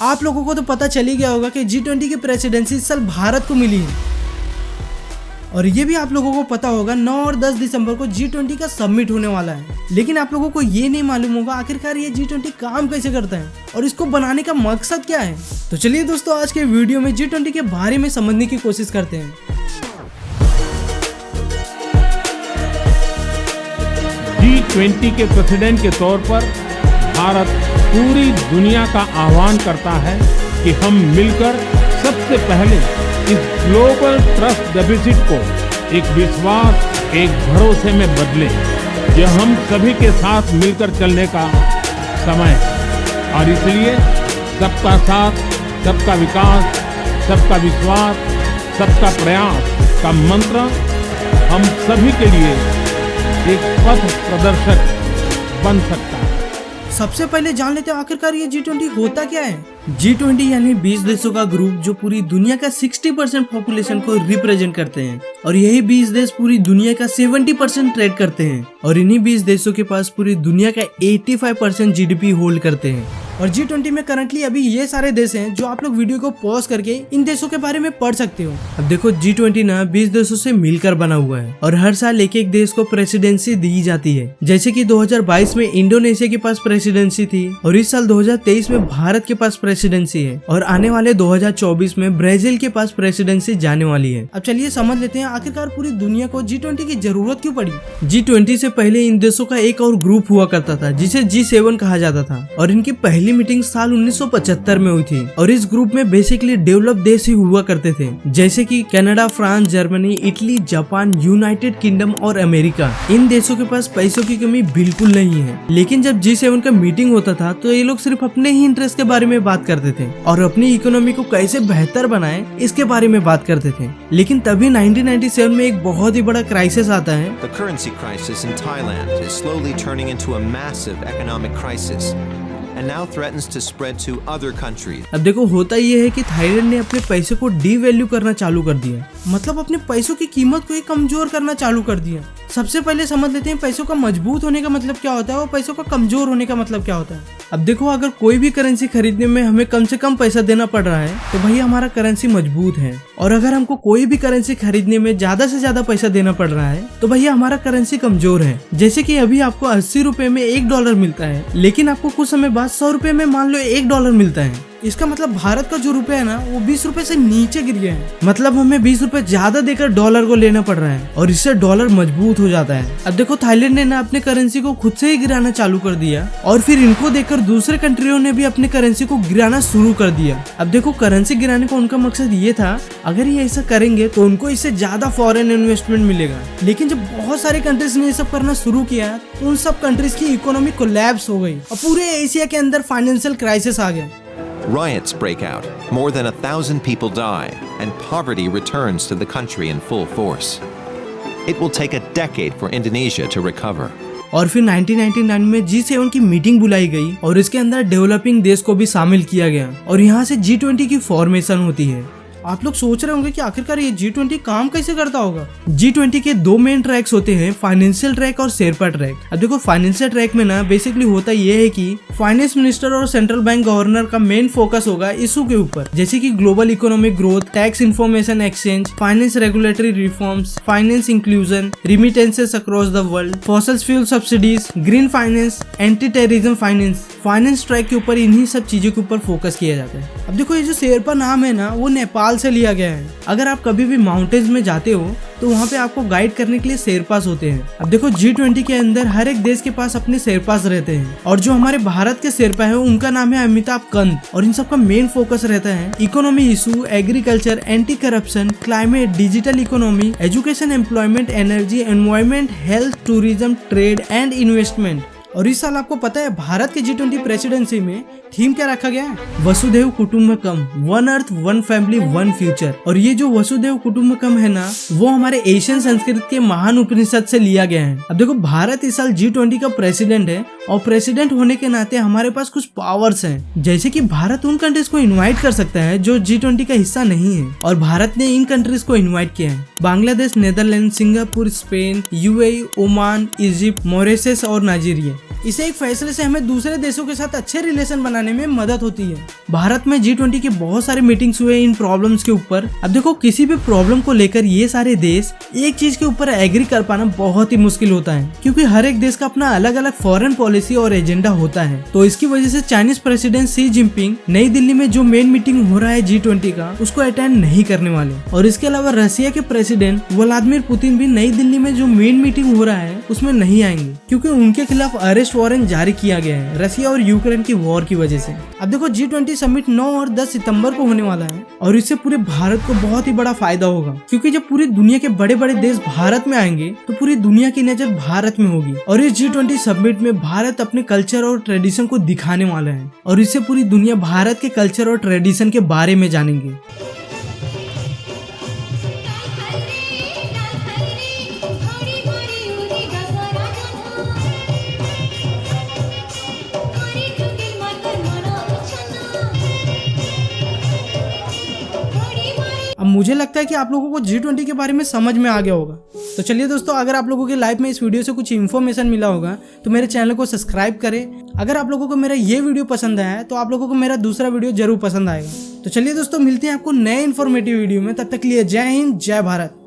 आप लोगों को तो पता चल ही गया होगा कि G20 की प्रेसिडेंसी इस साल भारत को मिली है। और ये भी आप लोगों को पता होगा 9 और 10 दिसंबर को G20 का समिट होने वाला है। लेकिन आप लोगों को ये नहीं मालूम होगा आखिरकार ये G20 काम कैसे करता है और इसको बनाने का मकसद क्या है। तो चलिए दोस्तों, आज के वीडियो में G20 के बारे में समझने की कोशिश करते हैं। G20 के प्रेसिडेंट के तौर पर भारत पूरी दुनिया का आह्वान करता है कि हम मिलकर सबसे पहले इस ग्लोबल ट्रस्ट डेफिसिट को एक विश्वास, एक भरोसे में बदलें। यह हम सभी के साथ मिलकर चलने का समय है और इसलिए सबका साथ, सबका विकास, सबका विश्वास, सबका प्रयास का मंत्र हम सभी के लिए एक पथ प्रदर्शक बन सकता है। सबसे पहले जान लेते हैं आखिरकार ये G20 होता क्या है। G20 यानी 20 देशों का ग्रुप जो पूरी दुनिया का 60% पॉपुलेशन को रिप्रेजेंट करते हैं और यही 20 देश पूरी दुनिया का 70% ट्रेड करते हैं और इन्हीं 20 देशों के पास पूरी दुनिया का 85% GDP होल्ड करते हैं। और G20 में करंटली अभी ये सारे देश हैं जो आप लोग वीडियो को पॉज करके इन देशों के बारे में पढ़ सकते हो। अब देखो G20 ना 20 देशों से मिलकर बना हुआ है और हर साल एक एक देश को प्रेसिडेंसी दी जाती है। जैसे कि 2022 में इंडोनेशिया के पास प्रेसिडेंसी थी और इस साल 2023 में भारत के पास प्रेसिडेंसी है और आने वाले 2024 में ब्राजील के पास प्रेसिडेंसी जाने वाली है। अब चलिए समझ लेते हैं आखिरकार पूरी दुनिया को G20 की जरूरत क्यों पड़ी। G20 से पहले इन देशों का एक और ग्रुप हुआ करता था जिसे G7 कहा जाता था और इनकी पहली मीटिंग साल 1975 में हुई थी और इस ग्रुप में बेसिकली डेवलप देश ही हुआ करते थे जैसे कि Canada, France, Germany, Italy, Japan, United kingdom और अमेरिका। इन देशों के पास पैसों की कमी बिल्कुल नहीं है, लेकिन जब G7 का मीटिंग होता था तो ये लोग सिर्फ अपने ही इंटरेस्ट के बारे में बात करते थे और अपनी इकोनॉमी को कैसे बेहतर बनाए इसके बारे में बात करते थे। लेकिन तभी 1997 में एक बहुत ही बड़ा क्राइसिस आता है। The currency crisis in Thailand is slowly turning into a massive economic crisis and now threatens to spread to other countries. अब देखो होता ये है कि थाईलैंड ने अपने पैसे को डीवैल्यू करना चालू कर दिया, मतलब अपने पैसों की कीमत को कमजोर करना चालू कर दिया। सबसे पहले समझ लेते हैं पैसों का मजबूत होने का मतलब क्या होता है और पैसों का कमजोर होने का मतलब क्या होता है। अब देखो अगर कोई भी करेंसी खरीदने में हमें कम से कम पैसा देना पड़ रहा है तो भैया हमारा करेंसी मजबूत है, और अगर हमको कोई भी करेंसी खरीदने में ज्यादा से ज्यादा पैसा देना पड़ रहा है तो भैया हमारा करेंसी कमजोर है। जैसे कि अभी आपको 80 रुपए में $1 मिलता है, लेकिन आपको कुछ समय बाद 100 रुपए में मान लो $1 मिलता है। इसका मतलब भारत का जो रुपया है ना वो 20 रुपए से नीचे गिर गया है, मतलब हमें 20 रुपए ज्यादा देकर डॉलर को लेना पड़ रहा है और इससे डॉलर मजबूत हो जाता है। अब देखो थाईलैंड ने ना अपने करेंसी को खुद से ही गिराना चालू कर दिया और फिर इनको देखकर दूसरे कंट्रियों ने भी अपने करेंसी को गिराना शुरू कर दिया। अब देखो करेंसी गिराने का उनका मकसद ये था अगर ये ऐसा करेंगे तो उनको इससे ज्यादा फॉरेन इन्वेस्टमेंट मिलेगा। लेकिन जब बहुत सारे कंट्रीज ने ये सब करना शुरू किया तो उन सब कंट्रीज की इकोनॉमी कोलैप्स हो गई और पूरे एशिया के अंदर फाइनेंशियल क्राइसिस आ गया। Riots break out, more than 1,000 people die, and poverty returns to the country in full force. It will take a decade for Indonesia to recover. और फिर 1999 में G7 की मीटिंग बुलाई गई और इसके अंदर डेवलपिंग देश को भी शामिल किया गया और यहाँ से G20 की फॉर्मेशन होती है। आप लोग सोच रहे होंगे कि आखिरकार ये G20 काम कैसे करता होगा। G20 के दो मेन ट्रैक्स होते हैं, फाइनेंशियल ट्रैक और शेरपा ट्रैक। अब देखो फाइनेंशियल ट्रैक में ना बेसिकली होता ये है कि फाइनेंस मिनिस्टर और सेंट्रल बैंक गवर्नर का मेन फोकस होगा इशू के ऊपर, जैसे कि global economic growth, tax information exchange, finance regulatory reforms, finance inclusion, remittances across the world, fossil fuel subsidies, green finance, anti terrorism finance. Finance track के ऊपर इन्हीं सब चीजों के ऊपर फोकस किया जाता है। अब देखो ये जो शेरपा नाम है ना वो नेपाल से लिया गया है। अगर आप कभी भी माउंटेन्स में जाते हो तो वहाँ पे आपको गाइड करने के लिए शेरपास होते हैं। अब देखो G20 के अंदर हर एक देश के पास अपने शेरपास रहते हैं और जो हमारे भारत के शेरपा है उनका नाम है अमिताभ कंत और इन सब का मेन फोकस रहता है economy issue, agriculture, anti corruption, climate, digital economy, education, employment, energy, environment, health, tourism, trade and investment. और इस साल आपको पता है भारत के G20 प्रेसिडेंसी में थीम क्या रखा गया है? वसुधैव कुटुंबकम, one earth, one family, one future. और ये जो वसुधैव कुटुंबकम है ना वो हमारे एशियन संस्कृत के महान उपनिषद से लिया गया है। अब देखो भारत इस साल G20 का प्रेसिडेंट है और प्रेसिडेंट होने के नाते हमारे पास कुछ पावर्स हैं, जैसे कि भारत उन कंट्रीज को इनवाइट कर सकता है जो G20 का हिस्सा नहीं है, और भारत ने इन कंट्रीज को इनवाइट किया है। Bangladesh, Netherland, Singapore, Spain, UAE, Oman, Egypt, Mauritius और नाइजीरिया। इसे एक फैसले से हमें दूसरे देशों के साथ अच्छे रिलेशन बनाने में मदद होती है। भारत में G20 के बहुत सारे मीटिंग्स हुए इन प्रॉब्लम्स के ऊपर। अब देखो, किसी भी प्रॉब्लम को लेकर ये सारे देश एक चीज के ऊपर एग्री कर पाना बहुत ही मुश्किल होता है, क्योंकि हर एक देश का अपना अलग अलग फॉरेन पॉलिसी और एजेंडा होता है। तो इसकी वजह से चाइनीज प्रेसिडेंट शी जिनपिंग नई दिल्ली में जो मेन मीटिंग हो रहा है G20 का, उसको अटेंड नहीं करने वाले। और इसके अलावा रशिया के प्रेसिडेंट व्लादिमीर पुतिन भी नई दिल्ली में जो मेन मीटिंग हो रहा है उसमें नहीं आएंगे, क्योंकि उनके खिलाफ अरेस्ट वारंट जारी किया गया है रशिया और यूक्रेन की वॉर की वजह से। अब देखो, G20 समिट 9 और 10 सितंबर को होने वाला है, और इससे पूरे भारत को बहुत ही बड़ा फायदा होगा, क्योंकि जब पूरी दुनिया के बड़े बड़े देश भारत में आएंगे तो पूरी दुनिया की नजर भारत में होगी। और इस G20 समिट में भारत अपने कल्चर और ट्रेडिशन को दिखाने वाला है, और इससे पूरी दुनिया भारत के कल्चर और ट्रेडिशन के बारे में जानेंगे। अब मुझे लगता है कि आप लोगों को G20 के बारे में समझ में आ गया होगा। तो चलिए दोस्तों, अगर आप लोगों की लाइफ में इस वीडियो से कुछ इन्फॉर्मेशन मिला होगा तो मेरे चैनल को सब्सक्राइब करें। अगर आप लोगों को मेरा ये वीडियो पसंद आया है तो आप लोगों को मेरा दूसरा वीडियो जरूर पसंद आएगा। तो चलिए दोस्तों, मिलते हैं आपको नए इन्फॉर्मेटिव वीडियो में। तब तक के लिए जय हिंद, जय भारत।